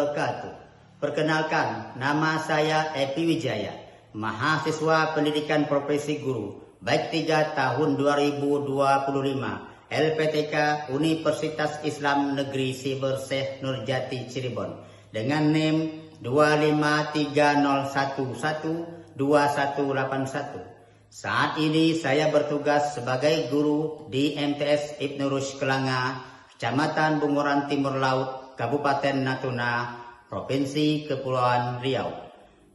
wabarakatuh. Perkenalkan, nama saya Epi Wijaya, mahasiswa pendidikan profesi guru, baik 3 tahun 2025, LPTK Universitas Islam Negeri Siber Syekh Nurjati Cirebon, dengan NIM 25301112181. Saat ini saya bertugas sebagai guru di MTS Ibnu Rushd Kelanga, Kecamatan Bunguran Timur Laut, Kabupaten Natuna, Provinsi Kepulauan Riau.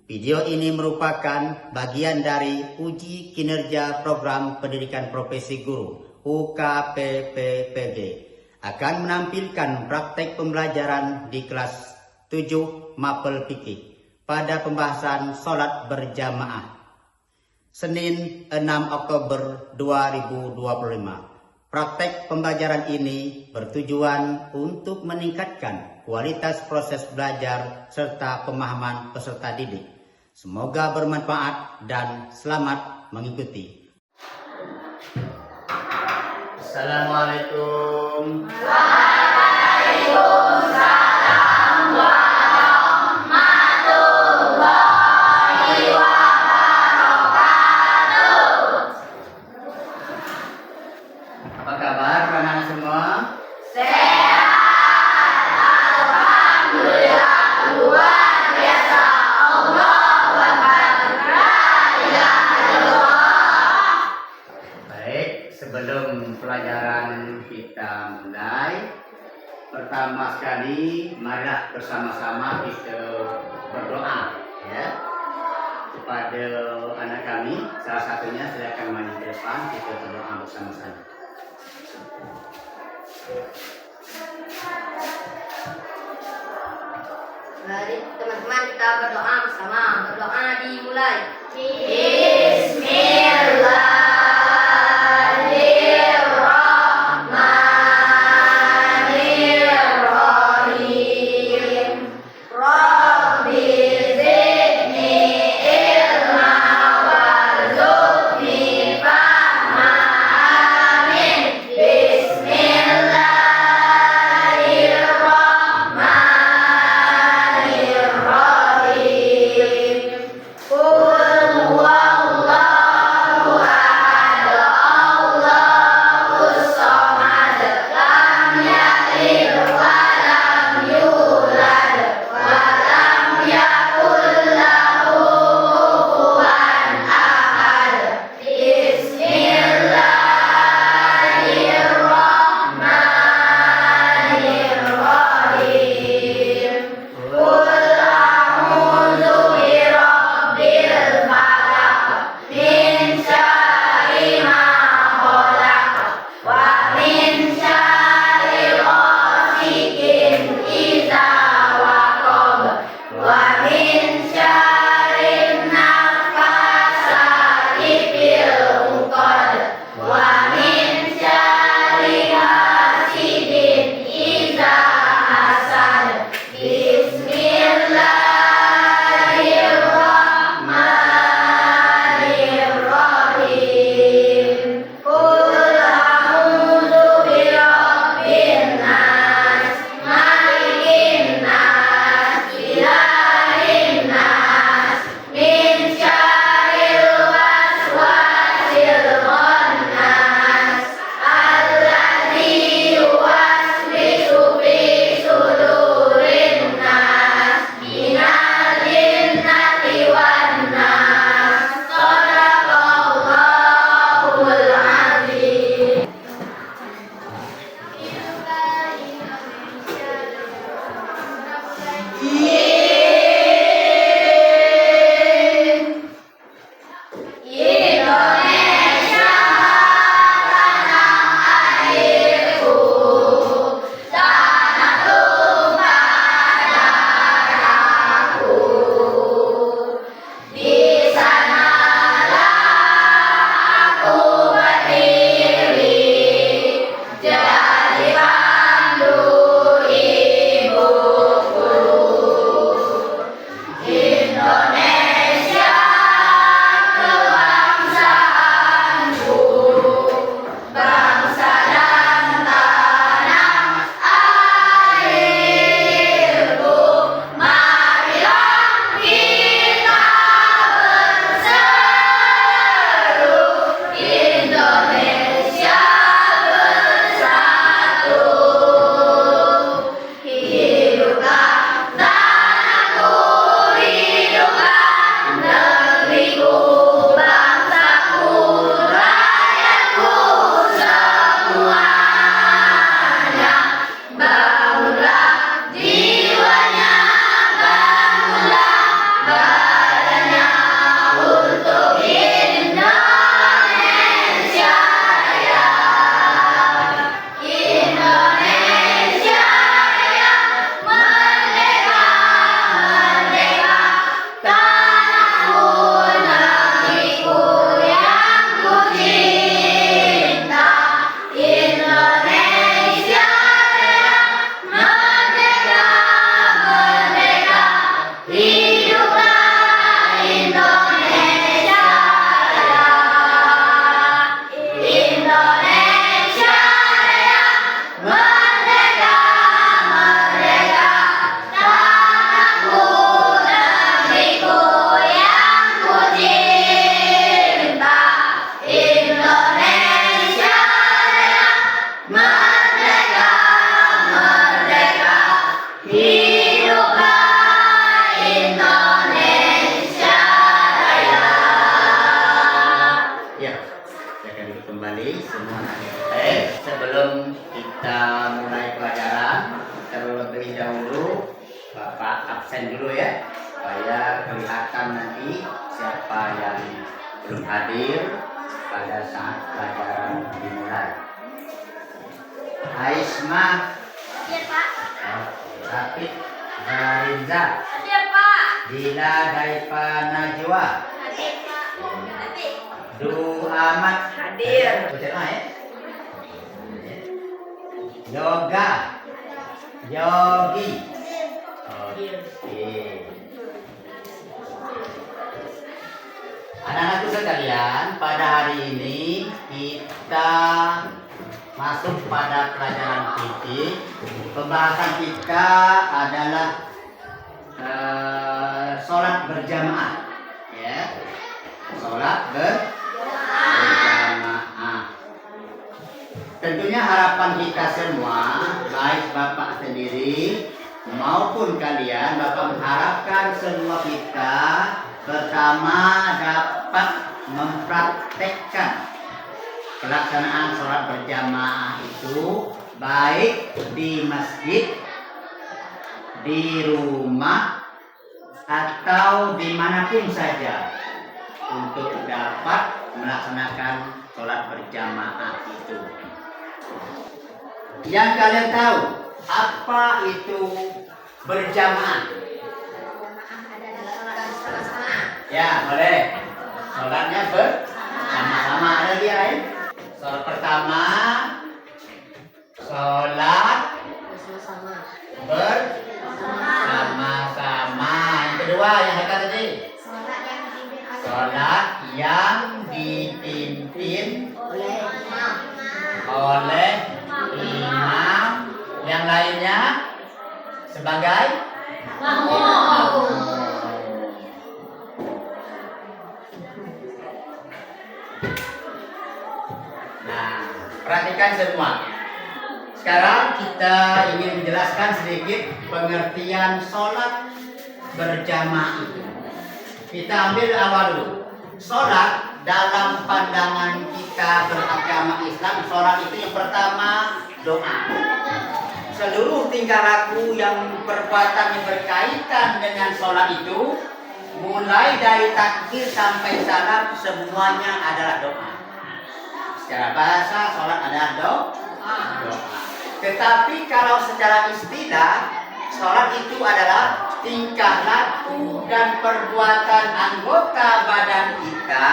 Video ini merupakan bagian dari uji kinerja program pendidikan profesi guru UKPPPG. Akan menampilkan praktek pembelajaran di kelas 7 Mapel Fikih pada pembahasan sholat berjamaah. Senin 6 Oktober 2025. Praktek pembelajaran ini bertujuan untuk meningkatkan kualitas proses belajar serta pemahaman peserta didik. Semoga bermanfaat dan selamat mengikuti. Assalamualaikum. Waalaikumsalam warahmatullahi wabarakatuh. Apa kabar anak semua? Sehat, alhamdulillah, luar biasa. Allahu Akbar, la ilaha illallah. Baik, sebelum pelajaran kita mulai, pertama sekali marilah bersama-sama kita berdoa ya kepada anak kami. Salah satunya silakan maju ke depan, kita berdoa bersama-sama. Mari teman-teman kita berdoa bersama. Berdoa dimulai. Bismillahirrahmanirrahim. Rabbi zidni ilma warzuqni fahma. Amin. Bismillahirrahmanirrahim. Qul huwallahu ahad, Allahus samad, lam yalid wa lam yulad wa lam yakul lahu kufuwan ahad. Bismillahirrahmanirrahim. Qul a'udzu birabbil falaq, min syarri ma khalaq, wa min syarri ghasiqin idza waqab, wa min syarri naffasati fil 'uqad, wa min syarri hasidin idza hasad. Bismillahirrahmanirrahim. Qul a'udzu birabbin nas, malikin nas, ilahin nas, min syarril waswasil khannas, alladzi yuwaswisu fi sudurin nas, minal jinnati wan nas. Shadaqallahul azim. Indonesia tanah airku, tanah tumpah darahku. Di sanalah aku berdiri, jadi pandu ibuku. absen dulu ya, supaya kelihatan nanti siapa yang belum hadir pada saat pelajaran dimulai. Aisma, Hadir, Pak. Rapid, Zarinza, Hadir, Pak. Dila, Daipa, Najwa, Hadir, Pak. Hadir. Du Ahmad, Hadir. baca doa ya. Yoga, Yogi. Oke. Anak-anakku sekalian, pada hari ini kita masuk pada pelajaran fikih. Pembahasan kita adalah sholat berjamaah, ya. Sholat berjamaah. Tentunya harapan kita semua, baik Bapak sendiri maupun kalian, Bapak mengharapkan semua kita pertama dapat mempraktekkan pelaksanaan sholat berjamaah itu baik di masjid, di rumah, atau dimanapun saja untuk dapat melaksanakan sholat berjamaah itu. Yang kalian tahu apa itu berjamaah? Ya, boleh. Sholatnya bersama-sama. Ada dia lain? Sholat pertama, sholat bersama-sama. Yang kedua, yang kata tadi, sholat yang dipimpin oleh imam. Yang lainnya sebagai makmum. Perhatikan semua. Sekarang kita ingin menjelaskan sedikit pengertian sholat berjamaah itu. Kita ambil awal dulu. Sholat dalam pandangan kita beragama Islam, sholat itu yang pertama doa. Seluruh tingkah laku yang perbuatannya berkaitan dengan sholat itu, mulai dari takbir sampai salam, semuanya adalah doa. Secara bahasa sholat adalah doa. Tetapi kalau secara istilah, sholat itu adalah tingkah laku dan perbuatan anggota badan kita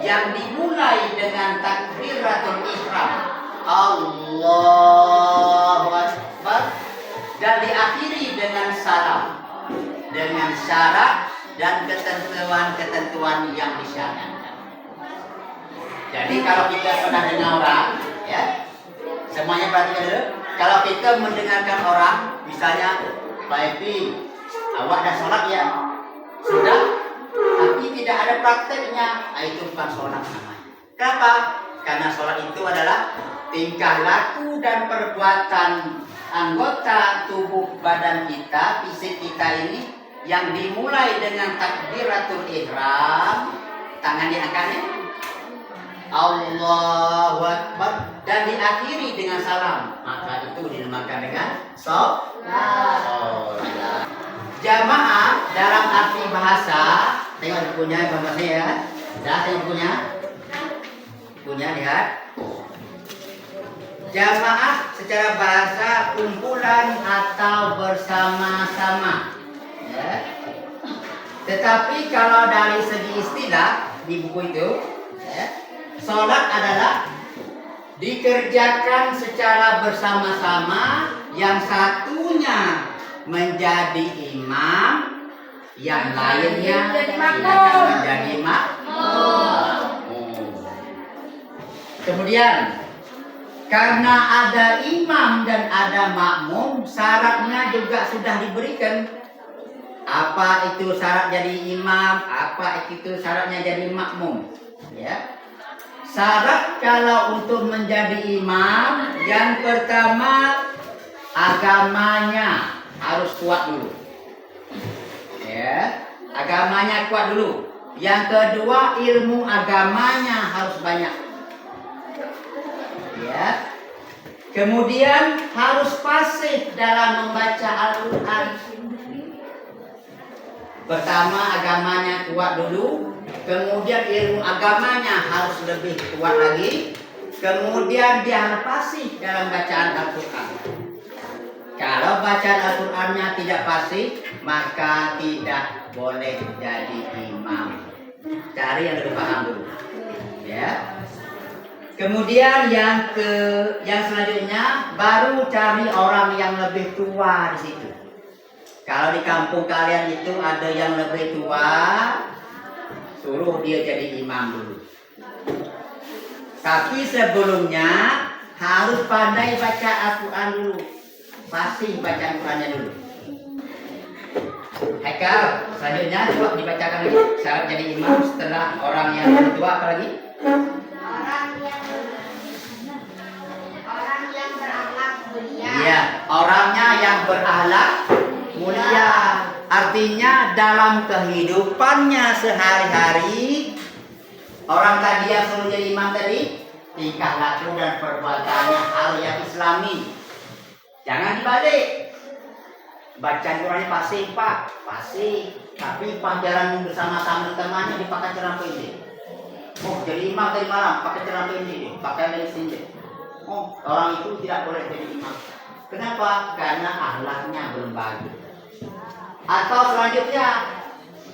yang dimulai dengan takbiratul ihram, Allahu Akbar, dan diakhiri dengan salam, dengan syarat dan ketentuan-ketentuan yang disyaratkan. Jadi kalau kita pernah dengar orang, ya, semuanya perhatikan dulu. Kalau kita mendengarkan orang, misalnya, Pak Epi, awak dah sholat ya? Sudah, tapi tidak ada prakteknya. Itu bukan sholat namanya. Kenapa? Karena sholat itu adalah tingkah laku dan perbuatan anggota tubuh badan kita, fisik kita ini, yang dimulai dengan takbiratul ihram, tangan diangkat, Allahu Akbar, dan diakhiri dengan salam, maka itu dinamakan dengan sholat. Jamaah dalam arti bahasa, tengok bukunya Bapak saya, dah tengok bukunya, lihat. Jamaah secara bahasa kumpulan atau bersama-sama, ya. Tetapi kalau dari segi istilah di buku itu, ya, sholat adalah dikerjakan secara bersama-sama, yang satunya menjadi imam, yang lainnya menjadi makmum. Kemudian karena ada imam dan ada makmum, syaratnya juga sudah diberikan. Apa itu syarat jadi imam, apa itu syaratnya jadi makmum, ya. Syarat kalau untuk menjadi imam, yang pertama agamanya harus kuat dulu, ya, agamanya kuat dulu. Yang kedua, ilmu agamanya harus banyak, ya. Kemudian harus fasih dalam membaca Al-Quran, Pertama agamanya kuat dulu, kemudian ilmu agamanya harus lebih kuat lagi, kemudian dia harus fasih dalam bacaan Al-Quran. Kalau bacaan Al-Qurannya tidak fasih, maka tidak boleh jadi imam. Cari yang lebih paham dulu, ya. Kemudian yang selanjutnya baru cari orang yang lebih tua di situ. Kalau di kampung kalian itu ada yang lebih tua, suruh dia jadi imam dulu. Tapi sebelumnya harus pandai baca Al-Quran dulu, fasih baca Al-Qurannya dulu. Haikal, selanjutnya coba dibacakan lagi syarat jadi imam setelah orang yang lebih tua, apa lagi? Orang yang berakhlak mulia. Iya, orangnya yang berakhlak mulia. Artinya dalam kehidupannya sehari-hari, orang tadi yang suruh jadi imam tadi, tingkah laku dan perbuatannya hal yang islami. Jangan dibalik. Bacaan Qurannya fasih, Pak, fasih. Tapi pelajaran bersama-sama temannya dipakai celana pendek. Oh, jadi imam tadi malam pakai celana pendek, pakai leggings pendek. Oh, orang itu tidak boleh jadi imam. Kenapa? Karena akhlaknya belum bagus. Atau selanjutnya,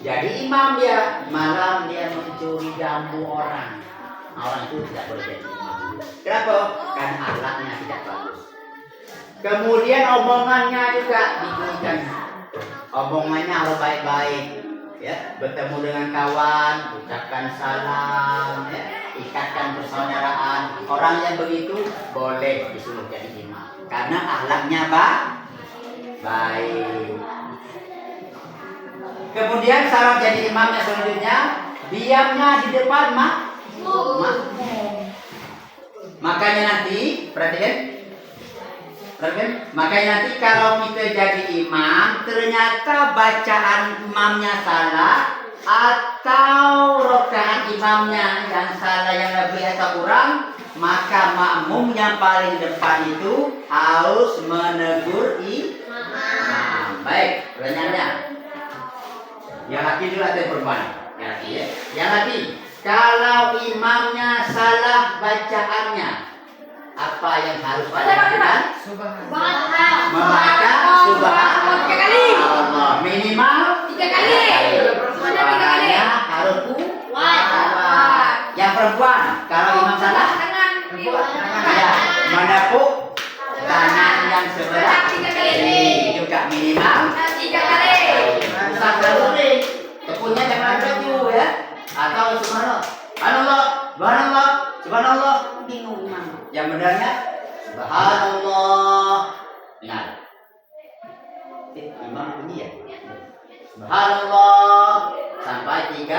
jadi imam dia, malam dia mencuri jambu orang. Orang itu tidak boleh jadi imam. Kenapa? Karena akhlaknya tidak bagus. Kemudian omongannya juga diberikan. Omongannya harus baik-baik. Ya, bertemu dengan kawan, ucapkan salam, ya, ikatkan persaudaraan. Orang yang begitu boleh disuruh jadi imam. Karena akhlaknya baik. Kemudian syarat jadi imamnya selanjutnya, diamnya di depan makmum. Makanya nanti, perhatikan. Makanya nanti kalau kita jadi imam, ternyata bacaan imamnya salah atau rokaat imamnya yang salah yang lebih atau kurang, maka makmum yang paling depan itu harus menegur imam. Baik, pertanyaannya. Yang laki dulu atau perempuan? Yang laki ya. Yang laki, kalau imamnya salah bacaannya, apa yang harus dilakukan? Membaca subhanallah 3 kali. Minimal 3 kali. Suaranya harus kuat. Yang perempuan, kalau imam salah, ya, menepuk tangan yang sebelah kiri juga minimal 3 kali. Usah boleh. Tepuknya jangan baju ya. Atau subhanallah, subhanallah, subhanallah, subhanallah. Bingung imam. Yang benarnya subhanallah. Dengar. Imam bunyi ya. Subhanallah sampai 3.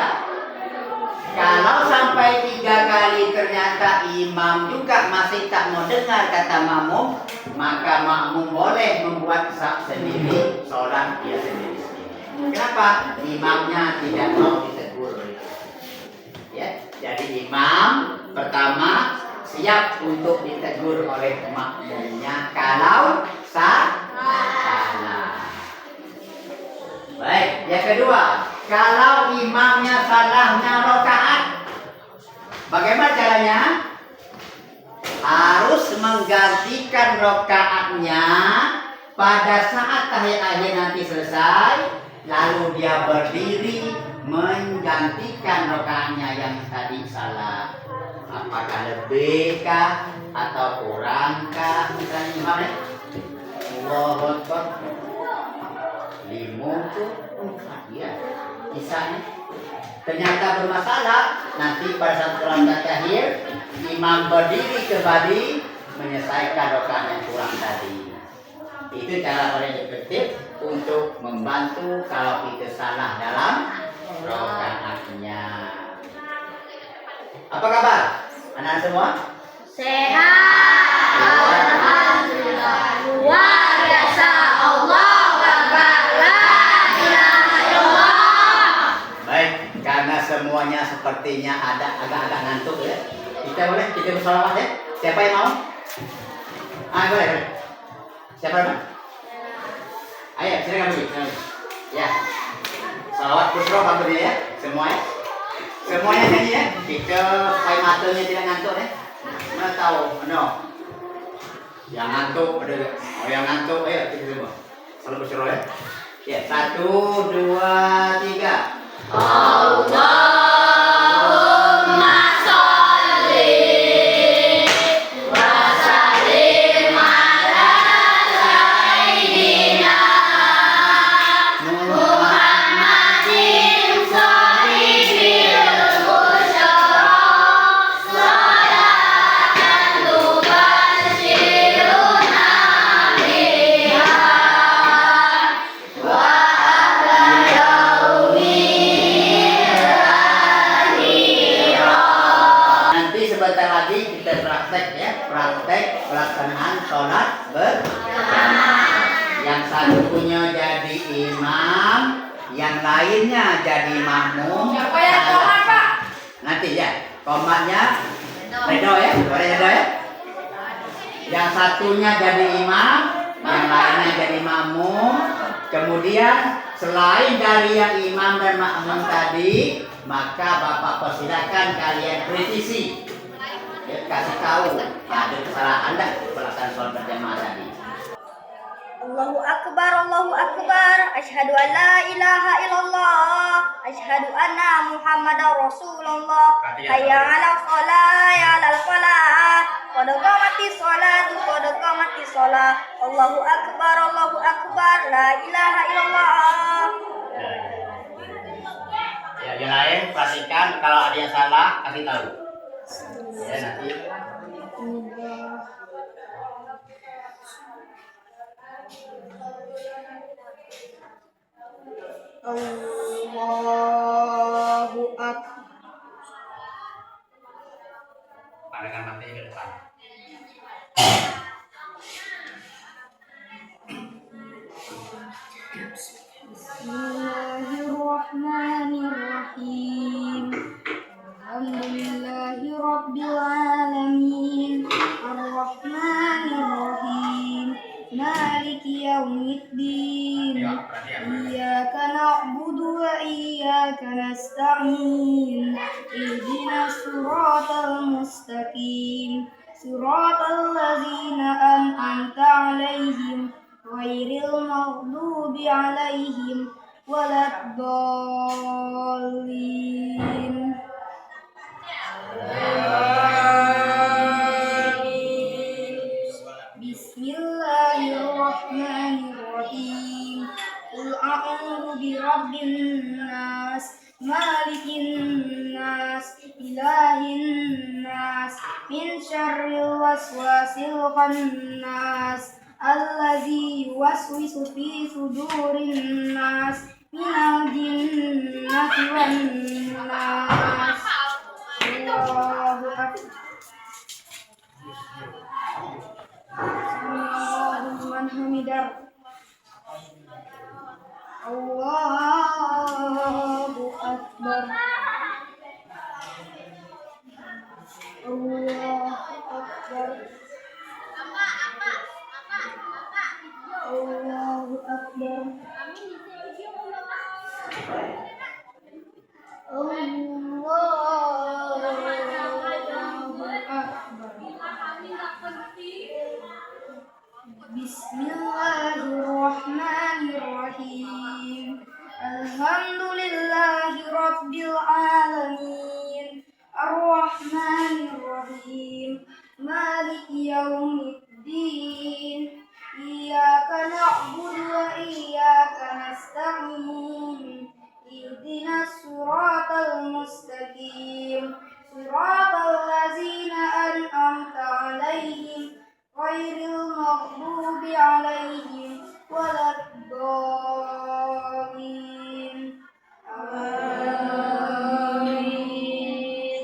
Kalau sampai 3 kali ternyata imam juga masih tak mau dengar kata makmum, maka makmum boleh membuat sendiri sholat dia sendiri. Kenapa? Imamnya tidak mau ditegur. Ya, jadi imam pertama siap untuk ditegur oleh makmumnya kalau salah. Baik, yang kedua, kalau imamnya salahnya rakaat, bagaimana caranya? Harus menggantikan rakaatnya pada saat tahiyat akhir nanti selesai, lalu dia berdiri menggantikan rakaatnya yang tadi salah. Apakah lebihkah atau kurangkah? Misalnya imamnya Allahu Akbar 5 itu ya kisahnya ternyata bermasalah. Nanti pada saat rakaat akhir imam berdiri kembali menyelesaikan rakaat yang kurang tadi. Itu cara paling efektif untuk membantu kalau kita salah dalam rakaatnya. Apa kabar anak semua? Sehat. Alhamdulillah. Luar biasa. Allahu Akbar. La ilaha illallah. Baik, karena semuanya sepertinya ada agak-agak ngantuk ya. Kita bersolawat ya. Siapa yang mau? Boleh. Siapa yang mau? Ayo, silakan pergi. Ya. Salawat busro kamu dia ya, semuanya. Semuanya nyanyi ya. Kita supaya matanya tidak ngantuk ya. Mana tahu, no. Yang ngantuk ada gak? Oh yang ngantuk, ayo kita semua. Salawat busro ya. Ya, 1, 2, 3. Allahumma sholli wa sallim ala sayyidina Muhammadin sholibil busyara sholatan tubashiruna biha wa Nanti sebentar lagi kita praktek ya, praktek pelaksanaan sholat yang satunya jadi imam, yang lainnya jadi makmum. Siapa yang komat, Pak? Nanti ya, komatnya Redo ya, Redo ya. Yang satunya jadi imam, yang lainnya jadi makmum. Kemudian selain dari yang imam dan makmum tadi, maka Bapak persilakan kalian kritisi. Ya, kasih tahu ada kesalahan enggak pelaksanaan sholat berjamaah tadi. Allahu Akbar, asyhadu an la ilaha illallah, asyhadu anna Muhammadar Rasulullah, hayya 'alal shalah, ya 'alal falah, qad qamatis sholatu, qad qamatis shalah, Allahu Akbar, la ilaha illallah. Ya, yang lain perhatikan kalau ada yang salah kasih tahu. Ya nanti. Allahu Akbar. Pandangan mati ke depan. Bismillahirrahmanirrahim. Alhamdulillahi rabbil alamin. Arrahmanirrahim. Maliki yaumiddin. Iyyaka na'budu wa iyyaka nasta'in. Ihdinas siratal mustaqim. Siratal ladzina an'amta 'alaihim ghairil maghdubi 'alaihim waladdallin. Bismillahirrahmanirrahim. Qul a'udzu birabbin nas, malikin nas, ilahin nas, min syarril waswasil khannas, allazi yuwaswisu fi sudurin nas, minal jinnati wan nas. Allahu akbar. Allahu man hamidar. Allahu akbar. Allahu akbar. Allahu akbar. Bismillahirrahmanirrahim. Alhamdulillahi rabbil alamin. Arrahmanirrahim. Maliki yaumiddin. Iyyaka na'budu wa iyyaka nasta'in. Ihdinas siratal mustaqim. Siratal ladzina an'amta 'alaihim ghairil maghdubi 'alaihim waladdallin. Amin.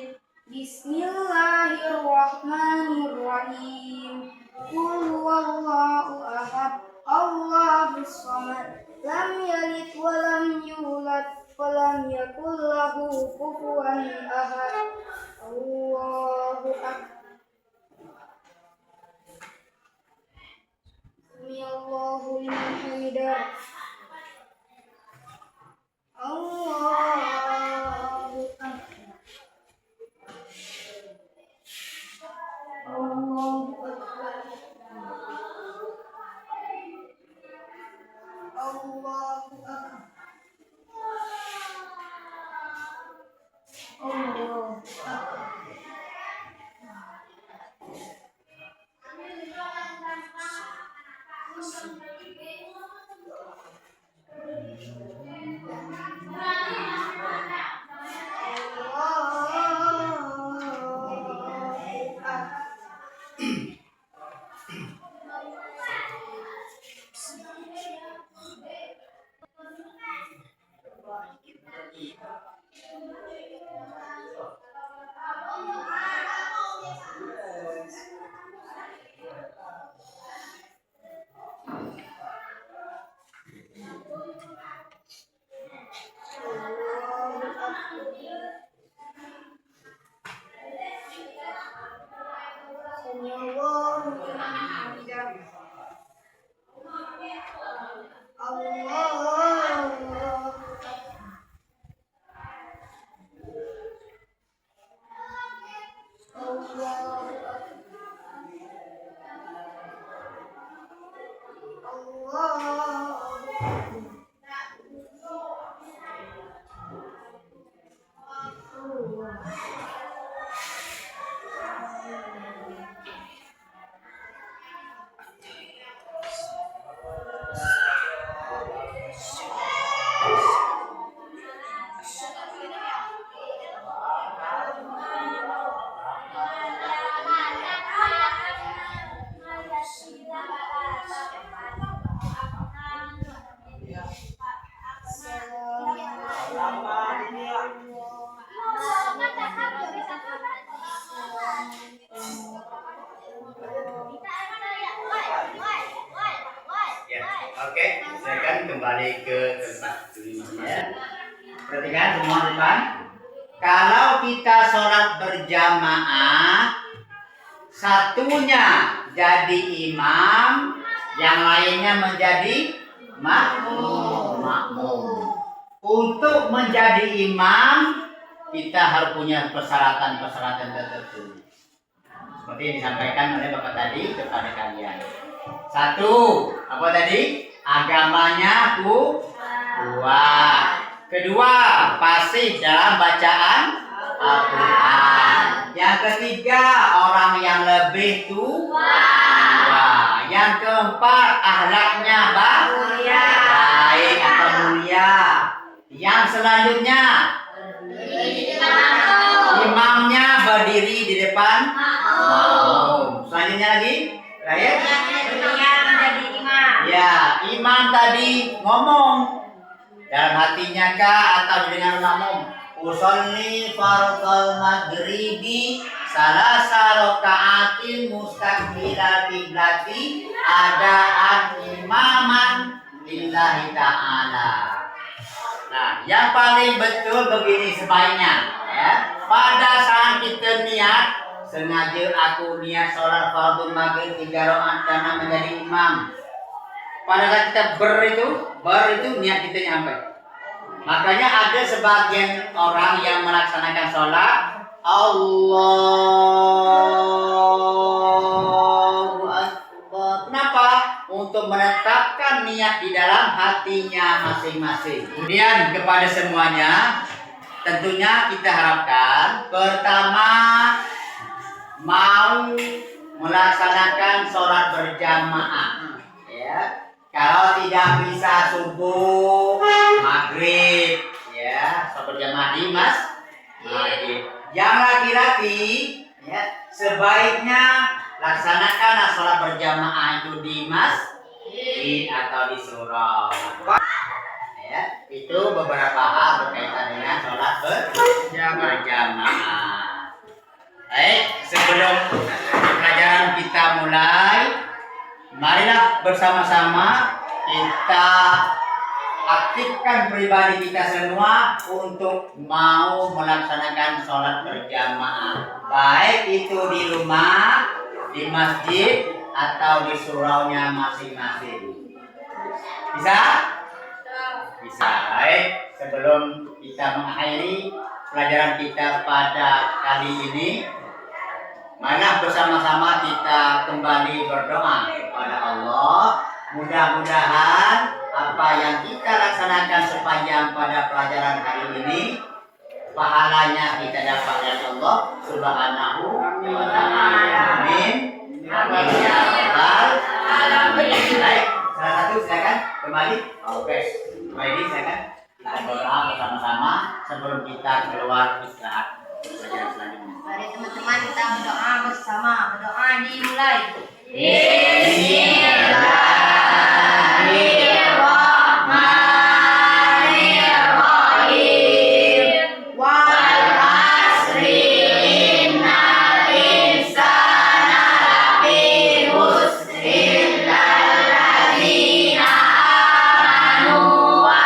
Bismillahirrahmanirrahim. Ya, oke, silakan kembali ke tempat ya. Perhatikan semua teman. Kalau kita sholat berjamaah, satunya jadi imam, yang lainnya menjadi makmum. Untuk menjadi imam, kita harus punya persyaratan-persyaratan tertentu. Seperti yang disampaikan oleh Bapak tadi kepada kalian. Satu, apa tadi? Agamanya kuat. Kedua, fasih dalam bacaan Al-Quran. Yang ketiga, orang yang lebih tua. Yang keempat, akhlaknya baik atau mulia. Yang selanjutnya, imamnya berdiri di depan makmum. Selanjutnya lagi, terakhir. Ya, imam tadi ngomong dalam hatinya kah atau dengan makmum? Usolli fardal maghribi salasa raka'atin mustaqbilal qiblati adaan imaman lillahi ta'ala. Nah, yang paling betul begini sebaiknya ya. Pada saat kita niat, sengaja aku niat sholat fardhu maghrib 3 rakaat karena menjadi imam. Pada saat kita ber itu niat kita nyampe. Makanya ada sebagian orang yang melaksanakan sholat Allahu Akbar. Kenapa? Untuk menetapkan niat di dalam hatinya masing-masing. Kemudian kepada semuanya, tentunya kita harapkan pertama mau melaksanakan sholat berjamaah. Ya. Kalau tidak bisa subuh, maghrib, ya, sholat berjamaah di masjid. Yang laki-laki, ya, sebaiknya laksanakan sholat berjamaah itu di masjid atau di surau. Ya, itu beberapa hal berkaitan dengan sholat berjamaah. Baik, sebelum pelajaran kita mulai, marilah bersama-sama kita aktifkan pribadi kita semua untuk mau melaksanakan sholat berjamaah. Baik itu di rumah, di masjid, atau di suraunya masing-masing. Bisa? Bisa. Baik, sebelum kita mengakhiri pelajaran kita pada kali ini, marilah bersama-sama kita kembali berdoa kepada Allah. Mudah-mudahan apa yang kita laksanakan sepanjang pada pelajaran hari ini, pahalanya kita dapat dari Allah Subhanahu wa Ta'ala. Amin. Amin ya rabbal alamin. Baik, salah satu silakan kembali. Oke, baik, silakan kita berdoa bersama-sama sebelum kita keluar istirahat pelajaran selanjutnya. Mari teman-teman kita berdoa bersama. Berdoa dimulai. Bismillahirrahmanirrahim. Wal asri innal insana lafi khusr illal ladzina amanu wa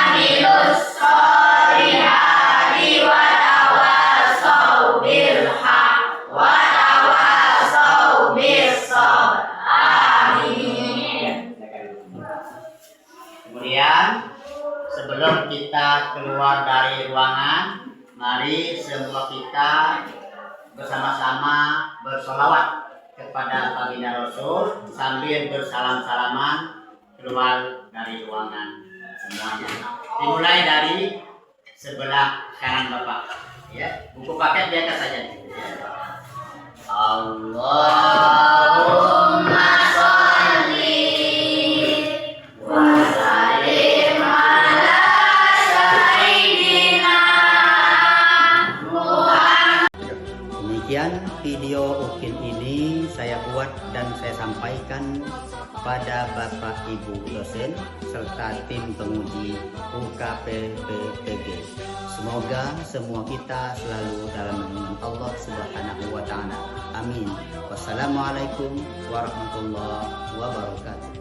amilus sholihati wa tawassaw bil haqq wa tawassaw bis sabr. Amin. Kemudian sebelum kita keluar dari ruangan, mari semua kita bersama-sama bersolawat kepada baginda Rasul sambil bersalam-salaman keluar dari ruangan semuanya. Dimulai dari sebelah kanan Bapak. Ya, buku paket di atas saja. Allahumma sholli wa sallim ala sayyidina Muhammad. Demikian video Ukin ini saya buat dan saya sampaikan pada Bapak Ibu dosen serta tim penguji UKPPTG. Semoga semua kita selalu dalam lindungan Allah Subhanahu wa taala. Amin. Wassalamualaikum warahmatullahi wabarakatuh.